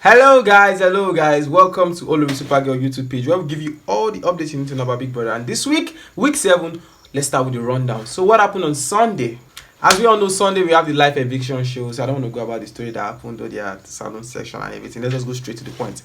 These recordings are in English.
Hello guys, welcome to OLORISUPERGAL YouTube page where we give you all the updates you need to know about Big Brother. And this week, week 7, let's start with the rundown. So what happened on Sunday? As we all know, Sunday we have the live eviction show, so I don't want to go about the story that happened or the salon section and everything. Let's just go straight to the point.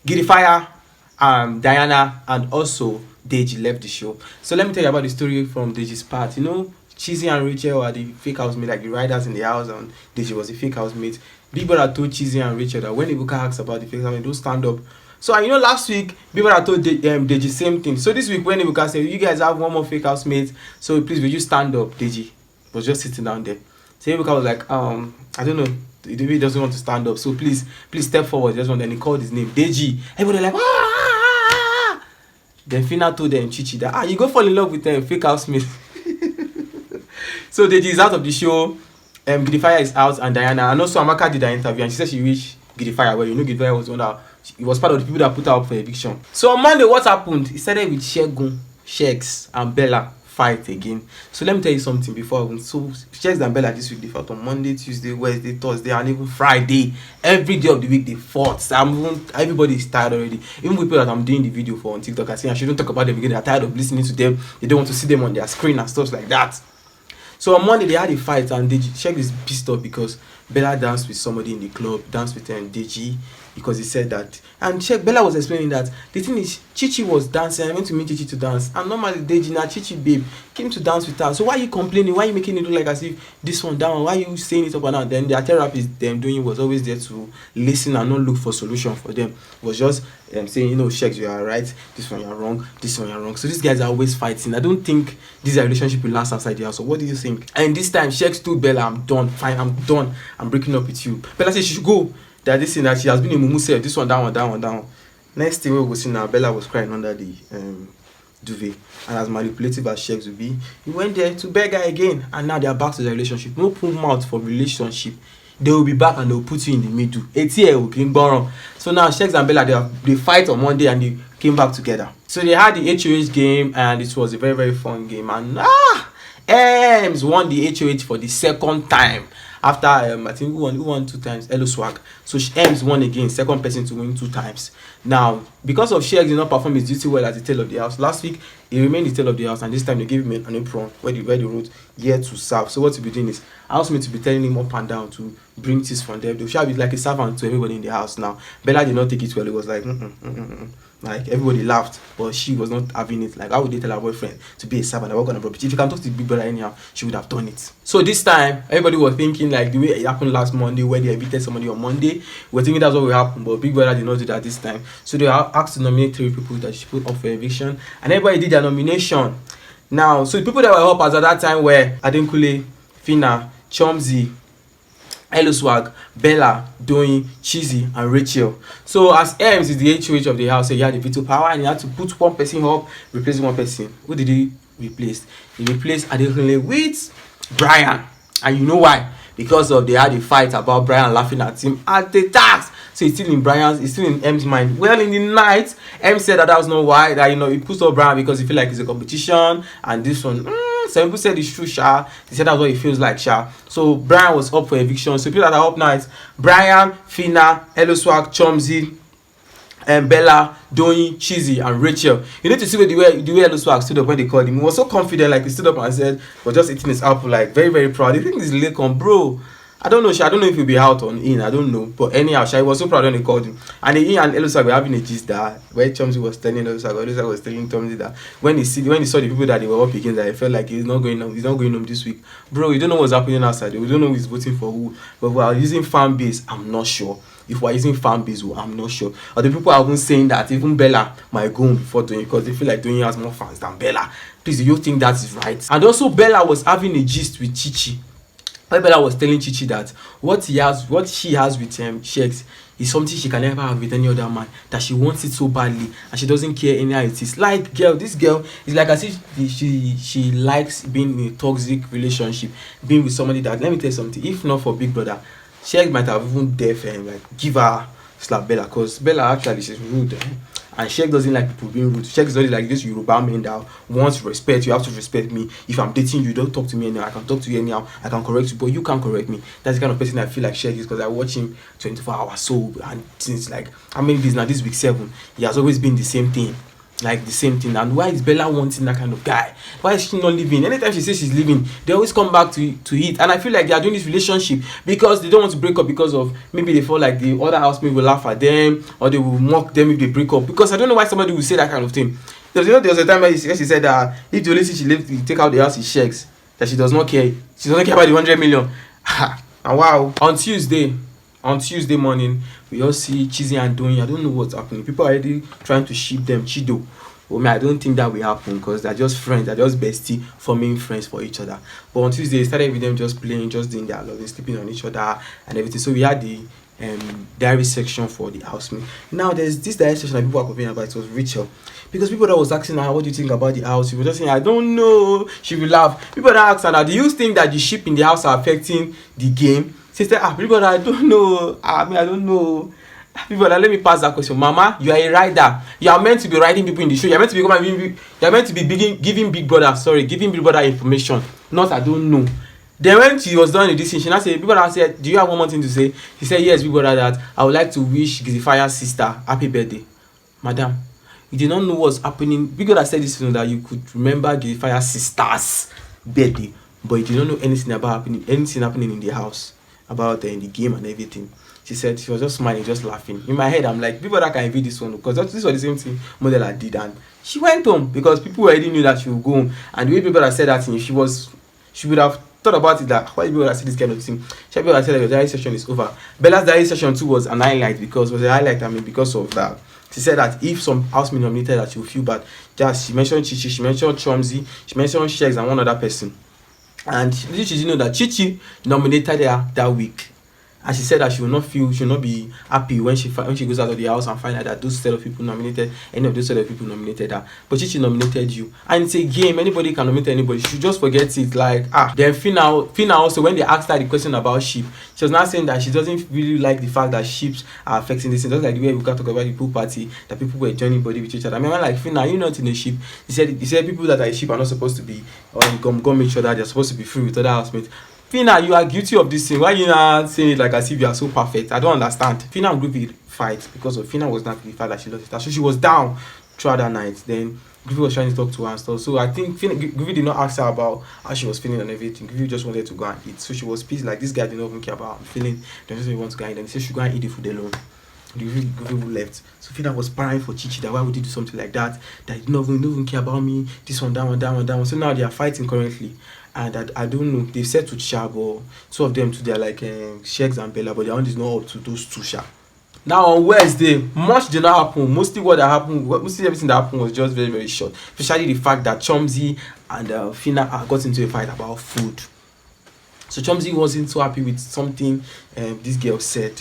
Bbnaija, Diana and also Deji left the show. So let me tell you about the story from Deji's part. You know, Cheesy and Rachel are the fake housemates, like the riders in the house, and Deji was the fake housemate. Big Brother told Cheesy and Rachel that when Ibuka asks about the fake housemate, don't stand up. So you know, last week Big Brother told Deji same thing. So this week when Ibuka said, you guys have one more fake housemate, so please will you stand up? Deji was just sitting down there. So Ibuka was like, I don't know, he doesn't want to stand up, so please step forward. Just one. Then he called his name, Deji. Everybody like, ah! Then Fina told them, Chichi, that you go fall in love with a fake housemate. So Deji is out of the show. Bbnaija is out, and Diana, and also Amaka did an interview, and she said she wished Bbnaija, well, you know, Bbnaija was one that he was part of the people that put her up for eviction. So on Monday, what happened? It started with Shegs and Bella fight again. So let me tell you something before. So Shegs and Bella this week they fought on Monday, Tuesday, Wednesday, Thursday, and even Friday. Every day of the week they fought. Everybody is tired already. Even people that I'm doing the video for on TikTok, I say I shouldn't talk about them again. They're tired of listening to them. They don't want to see them on their screen and stuff like that. So on Monday they had a fight, and Shegs is pissed off because Bella danced with somebody in the club, danced with Deji, because he said that. And Bella was explaining that the thing is, Chichi was dancing. I went to meet Chichi to dance, and normally Deji, now Chichi babe, came to dance with her. So why are you complaining? Why are you making it look like as if this one down? Why are you saying it up and down? Then their therapist, them doing, was always there to listen and not look for solution for them. Was just saying, you know, Shegs, you are right, this one you're wrong, this one you're wrong. So these guys are always fighting. I don't think this relationship will last outside the house. So what do you think? And this time Shegs told Bella, I'm done, fine, I'm done, I'm breaking up with you. Bella said she should go. That this thing that she has been in Mumu said, this one, that one, that one, that one. Next thing we will see now, Bella was crying under the duvet. And as manipulative as Shegs would be, he went there to beg her again. And now they are back to the relationship. No pull mouth for relationship. They will be back and they will put you in the middle. So now Shegs and Bella, they fight on Monday and they came back together. So they had the HOH game, and it was a very, very fun game. And Ems won the HOH for the second time. After I think who won 2 times, Elo Swag. So Ems won again, second person to win 2 times. Now, because of Shegs did not perform his duty well as the tail of the house, last week he remained the tail of the house, and this time they gave him an apron where they wrote "here to serve." So what to be doing is, housemate to be telling him up and down to bring things from them. They shall be like a servant to everybody in the house. Now Bella did not take it well. It was like like everybody laughed, but she was not having it. Like, how would they tell her boyfriend to be a servant and work on a property? If you can talk to the Big Brother anyhow, she would have done it. So this time everybody was thinking like the way it happened last Monday, where they evicted somebody on Monday. We're thinking that's what will happen, but Big Brother did not do that this time. So they were asked to nominate 3 people that she put up for eviction, and everybody did their nomination. Now, so the people that were up as at that time were Adenkule, Fina, Chomzi, Elo Swag, Bella, Doyin, Cheesy, and Rachel. So as Ems is the HOH of the house, so he had the veto power, and he had to put one person up, replace one person. Who did he replace? He replaced Adekunle with Brian. And you know why? Because they had a fight about Brian laughing at him at the tax. So it's still in M's mind. Well, in the night, M said that was not why, that, you know, he puts up Brian because he feel like it's a competition, and this one, some people said it's true, Sha. They said that's what it feels like, Sha. So Brian was up for eviction. So people that are up now, it's Brian, Fina, Elo Swag, Chomzi, and Bella, Doyin, Cheesy, and Rachel. You need to see the way Elo Swag stood up when they called him. He was so confident, like he stood up and said, was just eating his apple, like very, very proud. I think this is Lakon, bro. I don't know, Sha. I don't know if he'll be out on in. I don't know. But anyhow, Sha, he was so proud when they called him. And he and Elo Swag were having a gist that where Chomzi was telling Elo Swag was telling Chomzi that when he saw the people that they were up against, that he felt like he's not going home this week. Bro, you don't know what's happening outside. We don't know who's voting for who. But we are using fan base, I'm not sure. If we're using fan base, I'm not sure. Or the people are even saying that even Bella might go home before Doyin because they feel like Doyin has more fans than Bella. Please, do you think that is right? And also Bella was having a gist with Chichi. Bella was telling Chichi that what she has with Shegs is something she can never have with any other man. That she wants it so badly and she doesn't care anyhow it is. Like, this girl is like as if she likes being in a toxic relationship, being with somebody that, let me tell you something, if not for Big Brother, Shegs might have even like give her slap Bella, because Bella actually she's rude. And Sheikh doesn't like people being rude. Sheikh is only like this Yoruba man that wants respect. You have to respect me. If I'm dating you, don't talk to me anyhow. I can talk to you anyhow. I can correct you, but you can't correct me. That's the kind of person I feel like Sheikh is, because I watch him 24 hours. So, and since like how many days now? This week 7, he has always been the same thing. Like the same thing. And why is Bella wanting that kind of guy? Why is she not leaving? Anytime she says she's leaving, they always come back to it. And I feel like they are doing this relationship because they don't want to break up, because of maybe they feel like the other housemates will laugh at them, or they will mock them if they break up. Because I don't know why somebody will say that kind of thing. Because there was a time where she said that if the only thing she left to take out the house is checks, that she does not care. She doesn't care about the 100 million. And wow. On Tuesday morning, we all see Chizzy and Doyin. I don't know what's happening. People are already trying to ship them, Chido. Well, I don't think that will happen, because they're just friends, they're just bestie, forming friends for each other. But on Tuesday, it started with them just playing, just doing their love, sleeping on each other and everything. So we had the diary section for the housemate. Now there's this diary section that people are complaining about. It was Rachel, because people that was asking her, what do you think about the house? She was just saying, I don't know. She will laugh. People that asked her, do you think that the sheep in the house are affecting the game? She said, people, I don't know. I don't know. People, let me pass that question. Mama, you are a rider. You are meant to be riding people in the show. You are meant to be giving Big Brother information. Not, I don't know. Then when she was done with this thing, she now said, people that said, do you have one more thing to say? She said, yes, Big Brother, that I would like to wish Gizifire's sister happy birthday. Madam, you did not know what's happening. Big Brother said this, that you could remember Gizifire's sister's birthday, but you did not know anything happening in the house, about in the game and everything. She said she was just smiling, just laughing. In my head, I'm like, people that can read this one, because this was the same thing Modella did, and she went home because people already knew that she would go home. And the way people that said that thing, she would have thought about it, that why people that say this kind of thing. She people that said that your diary session is over. Bella's diary session 2 was an highlight, because because of that. She said that if some housemate nominated that she would feel bad. Just she mentioned Chichi, she mentioned Chomzi, she mentioned Shegs and one other person. And she didn't know that Chichi nominated her that week. And she said that she will not be happy when she goes out of the house and find out that those set of people nominated her. But Chichi nominated you. And it's a game, anybody can nominate anybody. She should just forget it. Like, then Fina also, when they asked her the question about sheep, she was not saying that she doesn't really like the fact that sheep are affecting this. Just like the way we can talk about the pool party, that people were joining body with each other. I mean, like, Fina, you're not in a sheep. He said people that are a sheep are not supposed to be, or gum each other, they're supposed to be free with other housemates. Fina, you are guilty of this thing. Why you not saying it like as if you are so perfect? I don't understand. Fina and Groovy fight because of Fina was not happy with the fact that she lost it. So she was down throughout that night. Then Groovy was trying to talk to her and stuff. So I think Groovy did not ask her about how she was feeling and everything. Groovy just wanted to go and eat. So she was pissed, like this guy did not even care about her feeling. They just want to go and eat. Then he said she go and eat the food alone. Groovy left. So Fina was crying for Chichi that why would he do something like that? That he don't even care about me. This one, that one. So now they are fighting currently. And I don't know, they've said to Sha, but two of them too, they're like Shegs and Bella, but their own is not up to those two Sha. Now on Wednesday, much did not happen. Mostly everything that happened was just very, very short. Especially the fact that Chomzi and Fina got into a fight about food. So Chomzi wasn't so happy with something this girl said.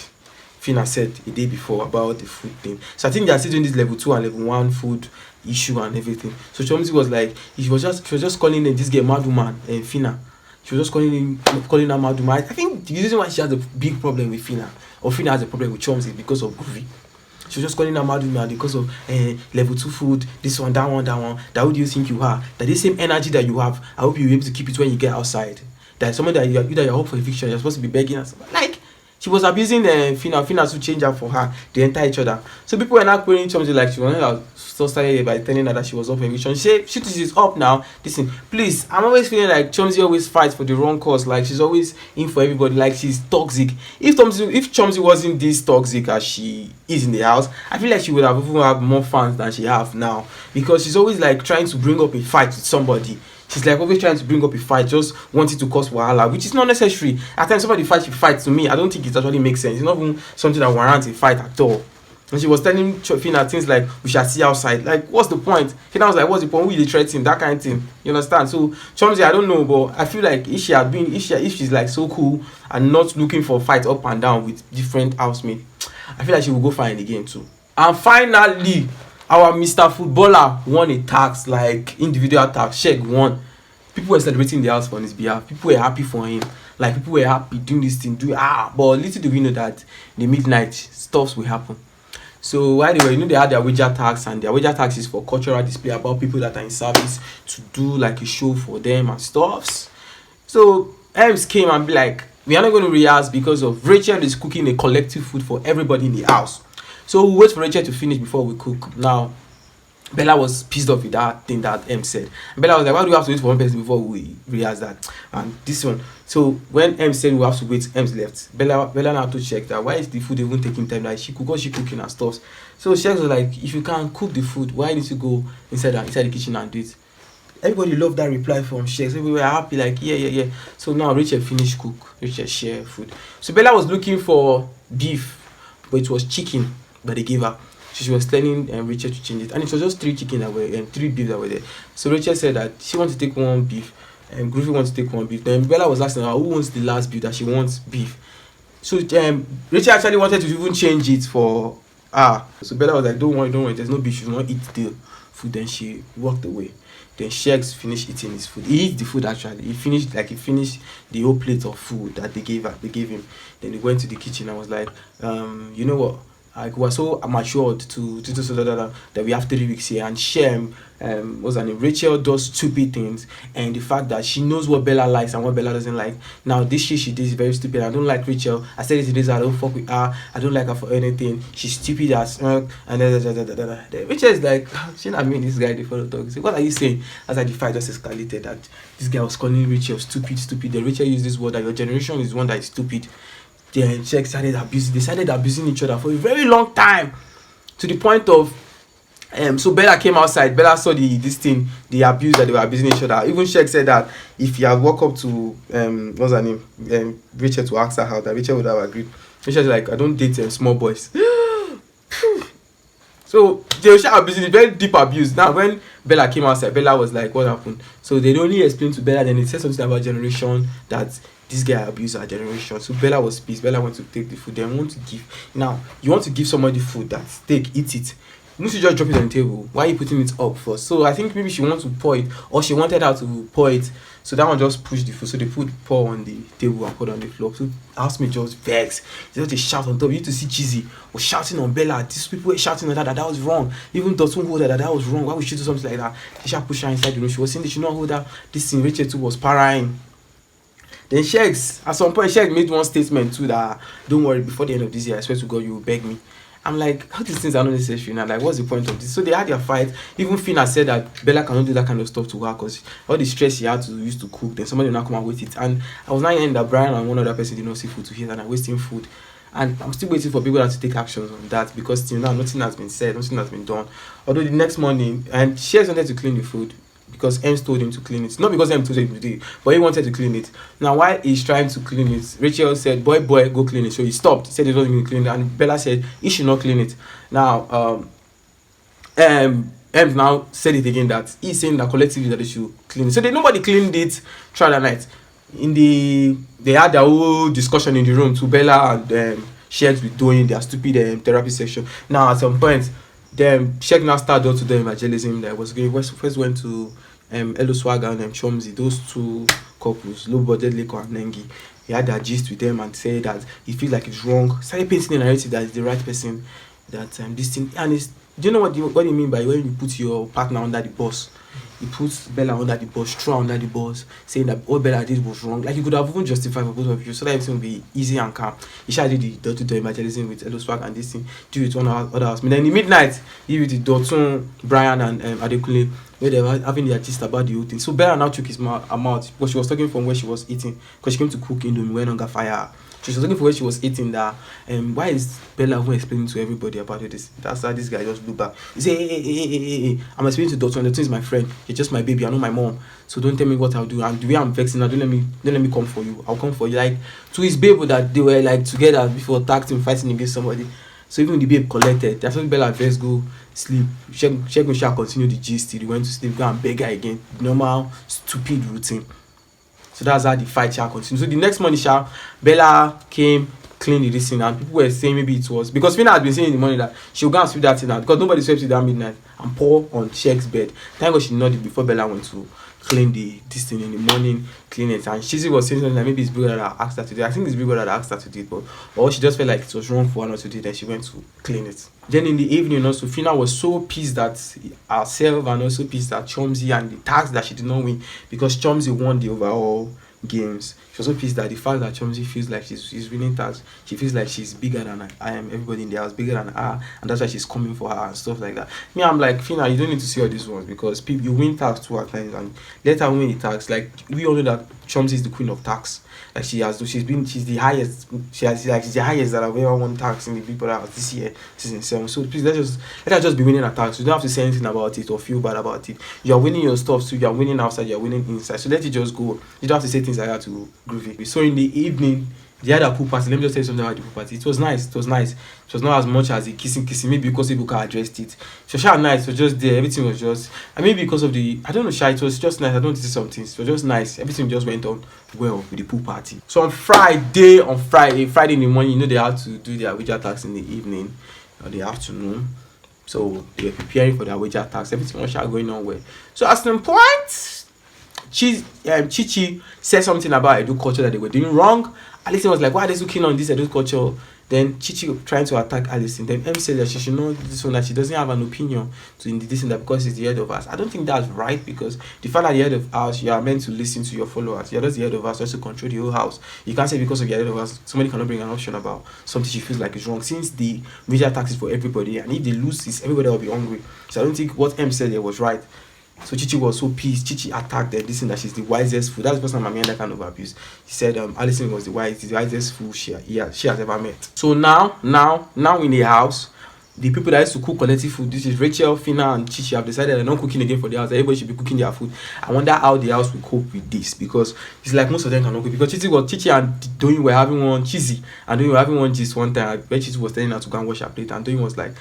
Fina said a day before about the food thing. So I think they are still doing this level 2 and level 1 food issue and everything. So Chomzi was like, she was just calling this girl mad woman and Fina. She was just calling her mad woman. I think the reason why she has a big problem with Fina, or Fina has a problem with Chomzi, is because of Groovy. She was just calling her mad woman because of level 2 food, this one, that one. That who do you think you are? That the same energy that you have, I hope you'll be able to keep it when you get outside. That someone that you're up for eviction, you're supposed to be begging and stuff. Like, she was abusing Fina to change her for her. They enter each other. So people were not querying Chomzi like she was so started by telling her that she was up for eviction. She said, she's up now. Listen, please, I'm always feeling like Chomzi always fights for the wrong cause. Like, she's always in for everybody. Like, she's toxic. If Chomzi wasn't this toxic as she is in the house, I feel like she would have even had more fans than she have now. Because she's always like trying to bring up a fight with somebody. She's like always trying to bring up a fight, just wanting to cause wahala, which is not necessary. At times, somebody fights to me, I don't think it actually makes sense. It's not even something that warrants a fight at all. And she was telling Fina things like, we shall see outside. Like, what's the point? Fina was like, what's the point? Who is the threatening? That kind of thing. You understand? So, Chomzi, I don't know, but I feel like if she's like so cool and not looking for fight up and down with different housemates, I feel like she will go fine again too. And finally, our Mr. Footballer won a tax, like individual tax. Sheikh won. People were celebrating the house on his behalf. People were happy for him. Like, people were happy doing this thing. But little do we know that in the midnight, stuffs will happen. So why they were, they had their wager tax, and their wager tax is for cultural display about people that are in service to do like a show for them and stuffs. So Ems came and be like, we are not going to rehearse because of Rachel is cooking a collective food for everybody in the house. So we wait for Rachel to finish before we cook. Now Bella was pissed off with that thing that M said. Bella was like, why do we have to wait for one person before we rehearse that? And this one. So when M said we have to wait, M's left. Bella now to check that why is the food even taking time? Like she cooking and stuff. So Shex was like, if you can't cook the food, why need to go inside the kitchen and do it? Everybody loved that reply from Shex. We were happy, like yeah. So now Rachel finished cook. Rachel share food. So Bella was looking for beef, but it was chicken, but they gave her. She was telling Rachel to change it, and it was just 3 chicken that were 3 beef that were there. So Rachel said that she wants to take 1 beef, and Groovy wants to take 1 beef. Then Bella was asking her who wants the last beef, that she wants beef. So Rachel actually wanted to even change it for her. So Bella was like, don't worry, there's no beef, she will not eat the food. Then she walked away. Then Shex finished eating his food. He ate the food actually. He finished the whole plate of food that they gave him. Then he went to the kitchen and was like, you know what? Like, we were so matured to that we have 3 weeks here, and Shem, what's her name? Rachel does stupid things, and the fact that she knows what Bella likes and what Bella doesn't like. Now this shit she did is very stupid. I don't like Rachel. I said it to this, I don't fuck with her. I don't like her for anything. She's stupid as and then Rachel is like, she not mean this guy the follow talk. What are you saying? As like the fight just escalated, that this guy was calling Rachel stupid. Then Rachel used this word that your generation is one that is stupid. Then Shex started abusing each other for a very long time, to the point of so Bella came outside. Bella saw the abuse that they were abusing each other. Even Shex said that if he had walked up to what's her name, Rachel, to ask her how, that Rachel would have agreed. Rachel was like, I don't date small boys. So they were abusing it, very deep abuse. Now when Bella came outside, Bella was like, what happened? So they only explained to Bella, then they said something about generation, that this guy abused our generation. So Bella was pissed. Bella went to take the food. Then want to give. Now you want to give somebody food, that's take, eat it. You need to just drop it on the table. Why are you putting it up first? So I think maybe she wants to pour it, or she wanted her to pour it. So that one just pushed the food. So they put pour on the table and put on the floor. So housemate just vex. They just shout on top. You need to see Cheesy was shouting on Bella. These people were shouting on that was wrong. Even Dotun hold that was wrong. Why would she do something like that? They should push her inside the room. She was saying they should not hold that. This thing Rachel too was parrying. Then Shex, at some point, Shex made one statement too that, don't worry, before the end of this year, I swear to God, you will beg me. I'm like, how these things are not necessary now? Like, what's the point of this? So they had their fight. Even Fina said that Bella cannot do that kind of stuff to her because all the stress she had to use to cook, then somebody will not come and wait it. And I was not hearing that Brian and one other person did not see food to hear that I'm wasting food. And I'm still waiting for people to take actions on that, because till now nothing has been said, nothing has been done. Although the next morning, and Shex wanted to clean the food, because M told him to clean it. Not because M told him to do it, but he wanted to clean it. Now, while he's trying to clean it, Rachel said, boy, go clean it. So he stopped. He said he wasn't going to clean it. And Bella said he should not clean it. Now, M now said it again, that he's saying that collectively that they should clean it. So nobody cleaned it throughout the night. They had their whole discussion in the room to Bella and Shex with doing their stupid therapy session. Now, at some point, then Shex now started to do evangelism. That was going. First went to Elo Swagger and Chomzi, those 2 couples, Low Budget Leko and Nengi. He had that gist with them and said that he feels like it's wrong. Started painting the narrative that it's the right person, that this thing. And it's, do you know what you mean by when you put your partner under the bus? He puts Bella under the bus, Troy under the bus, saying that what Bella did was wrong. Like, you could have even justified for both of you, so that everything would be easy and calm. He started the door-to-door evangelism with Elo Swag and this thing, do it one other house. But then in the midnight, he with the Dotun, Brian and Adekunle, where they were having their gist about the whole thing. So Bella now took her mouth, because she was talking from where she was eating, because she came to cook Indomie when hunger fire. She was looking for where she was eating that. Why is Bella even explaining to everybody about this? That's how this guy just blew back. He said, hey, I'm explaining to Dotun. Dotun is my friend. You're just my baby. I know my mom. So don't tell me what I'll do. And the way I'm vexing her, don't let me come for you. I'll come for you. Like, to his babe that they were like together before tag team fighting against somebody. So even the babe collected. That's when Bella first go sleep. Shegun shall continue the gist till he went to sleep. Go and beg her again. Normal, stupid routine. So that's how the fight shall continue. So the next morning, Bella came, cleaned this thing, and people were saying maybe it was because Fina had been saying in the morning that she'll go and sweep that thing out because nobody swept it at midnight and pour on Shex's bed. Thank God she did not do it before Bella went to clean this thing in the morning, clean it. And Chizzy was saying something like maybe it's Big Brother that asked her to do it. I think it's Big Brother that asked her to do it, but or she just felt like it was wrong for her not to do it, and she went to clean it. Then in the evening also, Fina was so pissed that herself and also pissed at Chomzy and the task that she did not win because Chomzy won the overall games. She was so pissed that the fact that Chomzy feels like she's winning tasks, she feels like she's bigger than I am, everybody in the house bigger than her, and that's why she's coming for her and stuff like that. Me, I'm like, Fina, you don't need to see all these ones because people, you win tasks too at times, and let her win the tasks. Like, we all know that Chomzy is the queen of tasks. Like, she's the highest, she's the highest that I've ever won tasks in the Big Brother this year, season 7. So please, let her just be winning her tasks. You don't have to say anything about it or feel bad about it. You are winning your stuff, so you are winning outside, you are winning inside. So let it just go. You don't have to say things like that to Groovy. So in the evening, the other pool party, let me just tell you something about the pool party. It was nice. It was not as much as the kissing, maybe because people can addressed it. So sure nice, it was just there, everything was just, I mean, because of the, I don't know, shy, it was just nice. I don't want to say something. It was just nice. Everything just went on well with the pool party. So on Friday in the morning, you know, they had to do their wager tax in the evening or the afternoon. So they were preparing for their wager tax. Everything was going on well. So at some point, Chichi said something about Edu culture that they were doing wrong. Alison was like, why are they so keen on this Edu culture? Then Chichi trying to attack Alison. Then M said that she should know this one, that she doesn't have an opinion to this and that because she's the head of us. I don't think that's right, because the fact that the head of house, you are meant to listen to your followers. You're just the head of us, just to control the whole house. You can't say because of the head of us, somebody cannot bring an option about something she feels like is wrong. Since the major tax is for everybody, and if they lose this, everybody will be hungry. So I don't think what M said there was right. So Chichi was so pissed. Chichi attacked them, this thing that she's the wisest fool. That's the first time I'm hearing that kind of abuse. He said Alison was the wisest fool she has ever met. So now in the house, the people that used to cook collective food, this is Rachel, Fina, and Chichi, have decided they're not cooking again for the house. Everybody should be cooking their food. I wonder how the house will cope with this, because it's like most of them cannot cook. Because Chichi and Doyin were having one cheesy, and Doyin were having one gist one time where Chichi was telling her to go and wash her plate, and Doyin was like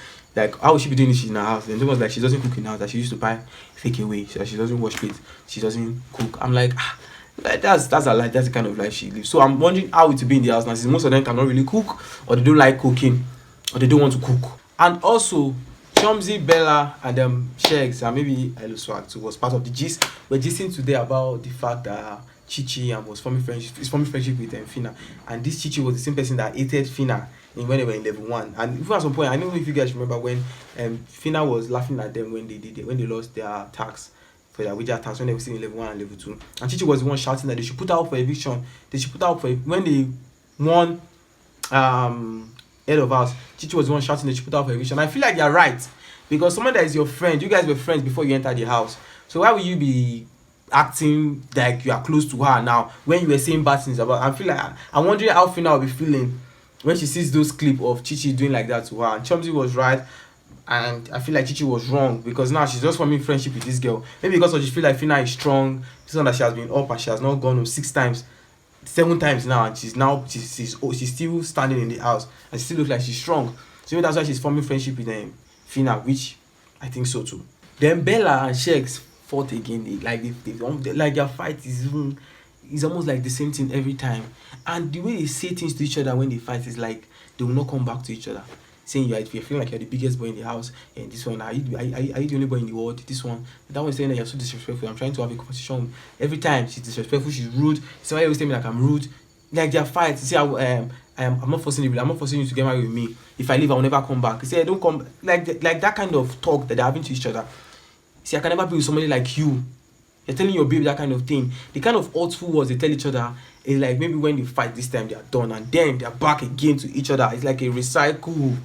how would she be doing this in her house? And Doyin was like, she doesn't cook in her house, that she used to buy fake away, so she doesn't wash plate, she doesn't cook. I'm like, that's a lie. That's the kind of life she lives. So I'm wondering how it will be in the house now, since most of them cannot really cook, or they don't like cooking, or they don't want to cook. And also, Chomzy, Bella, and Shegs, and maybe Eluswag too, was part of the gist. We're gisting today about the fact that Chichi was forming friendship with Fina, and this Chichi was the same person that hated Fina when they were in level 1. And even at some point, I don't know if you guys remember when Fina was laughing at them when they lost their tax for their wager tax, when they were still in level 1 and level 2. And Chichi was the one shouting that they should put her up for eviction. They should put her up for when they won head of house. Chichi was the one shouting that she put out for eviction. I feel like you're right, because someone that is your friend, you guys were friends before you entered the house. So why will you be acting like you are close to her now when you were saying bad things about her? I feel like I'm wondering how Fina will be feeling when she sees those clips of Chichi doing like that to her. And Chomzy was right, and I feel like Chichi was wrong, because now she's just forming friendship with this girl. Maybe because she feel like Fina is strong. It's not that she has been up and she has not gone home 7 times now, and she's still standing in the house, and she still looks like she's strong. So maybe that's why she's forming friendship with Fina, which I think so too. Then Bella and Shegs fought again. Like their fight is almost like the same thing every time. And the way they say things to each other when they fight is like they will not come back to each other, saying you're feeling like you're the biggest boy in the house, and this one, are you the only boy in the world? This one, that one saying that you're so disrespectful. I'm trying to have a conversation. Every time she's disrespectful, she's rude. So why always tell me like I'm rude? Like their fight. See how I'm not forcing you. I'm not forcing you to get married with me. If I leave, I will never come back. See, I don't come like that kind of talk that they're having to each other. See, I can never be with somebody like you. You're telling your baby that kind of thing. The kind of hurtful words they tell each other is like maybe when they fight this time they are done, and then they're back again to each other. It's like a recycle.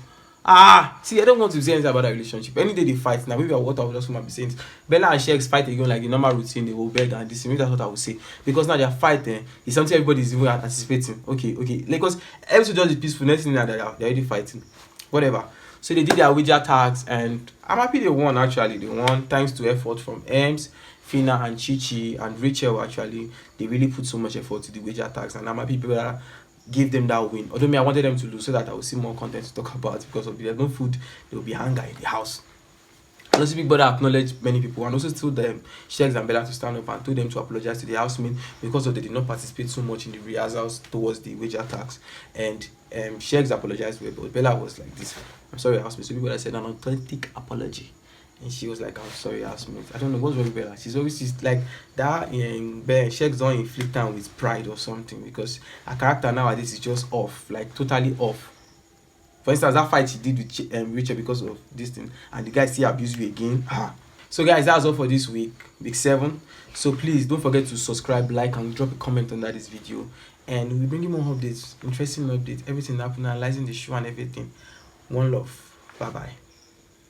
See, I don't want to say anything about that relationship. Any day they fight, now maybe what I would just want to be saying, Bella and Shegs fight again like the normal routine, they will beg and this. Maybe that's what I would say, because now their fight is something everybody is even anticipating. Okay, because everything just is peaceful. Next thing that they're already fighting, whatever. So they did their wager tags, and I'm happy they won. Actually, they won thanks to effort from Ems, Fina, and Chichi, and Rachel. Actually, they really put so much effort to the wager tags, and I'm happy people that give them that win. Although I wanted them to lose so that I will see more content to talk about, because of there's no food, there will be hunger in the house. And also Big Brother acknowledged many people, and also told them, Shegs and Bella, to stand up and told them to apologize to the housemates because they did not participate so much in the rehearsals towards the wager tax. And Shegs apologized, but Bella was like this: I'm sorry, housemates. So people that said an authentic apology. and she was like, I'm sorry, housemate. I don't know what's wrong with Bella. She's always like that in bed. She's don't inflict her with pride or something, because her character nowadays is just off, like totally off. For instance, that fight she did with Rachel because of this thing, and the guy still abused you again. So guys, that's all for this week 7. So please don't forget to subscribe, like, and drop a comment under this video. And we'll be bringing more updates, interesting updates, everything happening, analyzing the show and everything. One love. Bye bye.